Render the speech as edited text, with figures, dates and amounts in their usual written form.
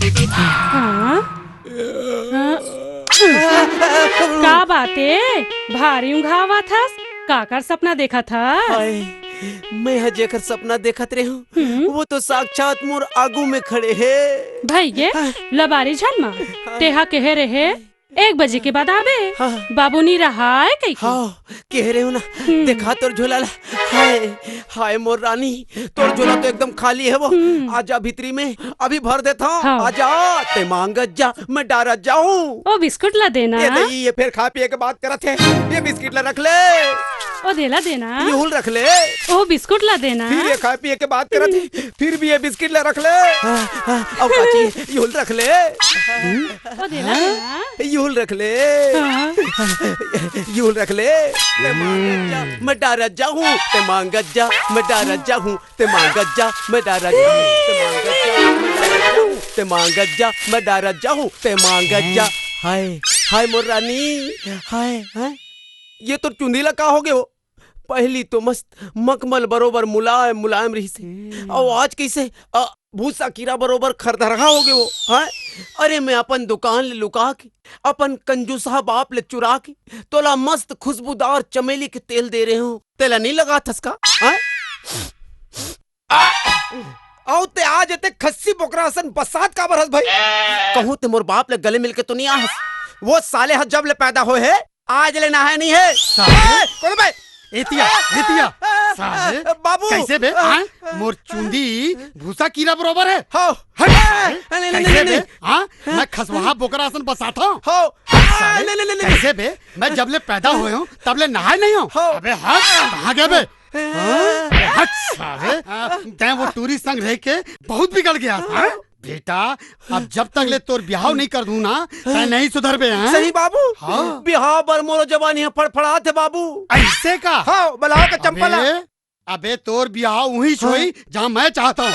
हाँ? हाँ? का बाते भारी ऊँघावा था? काकर सपना देखा था? हाय, मैं जेकर सपना देखत रही हूँ वो तो साक्षात मोर आगू में खड़े है। भैये लबारी झनमा तेहा कहे रहे 1 बजे के बाद आबे। हाँ। बाबू नी रहा है कहीं? हाँ कह रहे हो ना, देखा तोर झोला ला। हाय हाय मोर रानी, तोर झोला तो एकदम खाली है वो। आजा भीतरी में, अभी भर देता हूँ। हाँ। आजा ते मांगत जा, मैं डारत जाऊँ। ओ बिस्कुट ला देना। ये फिर खा पिए के बात करत है। ये बिस्किट ला रख ले। ओ देला देना। यूल रख ले। ओ बिस्कुट ला देना। फिर ये खा पिए के बात करत है, फिर भी ये बिस्किट ला रख ले। अब काची यूल रख ले। ओ देला देना। यूल रख ले। हाँ। यूल रख ले। ते मांगत जा, मैं डारत जाऊँ। ते मांगत जा, मैं डारत जाऊँ। ते मांगत जा, मैं डारत जाऊँ। ते मांगत जा, मैं डारत जाऊँ। ते मांगत जा। हाय हाय मोर रानी, हाय हाय। ये तो चुंदीला का हो गए हो। पहली तो मस्त मखमल बरोबर मुलायम मुलायम रही से, और आज कैसे भूसा कीड़ा बरोबर खरदरहा हो गए वो। हाँ? अरे मैं अपन दुकान ले लुका के, अपन कंजूसा बाप ले चुरा के तोला मस्त खुशबूदार चमेली के तेल दे रहे हूँ। तेला नहीं लगा थसका? औते आज ते खस्सी बोकरासन बसात का बरस भाई। कहूँ ते मोर बाप ले गले मिलके तो नहीं आहस। वो साले हद जब ले पैदा होए है आज ले नहाए नहीं है। कौन भाई? एतिया साले बाबू कैसे बे? मोर चुंदी भूसा कीड़ा बरोबर है। हो कैसे बे? मैं खसवहा बोकरासन बसाता हूँ। हो कैसे बे? मैं जब ले पैदा हुए हूँ तब ले नहाए नहीं हूँ। अबे हट, कहाँ गए बे? हट साले, तैं वो टूरिस्ट संग रह के बहुत बिगड़ गया। बेटा अब जब तक ले तोर ब्याह नहीं कर दूं ना, तै नहीं सुधर बे। सही बाबू। हाँ। बिहार बर मोरो जवानी है फड़फड़ा थे बाबू। ऐसे का? हाँ बलाओ का चंपल। अबे तोर ब्याह वहीं छोई जहाँ मैं चाहता हूँ।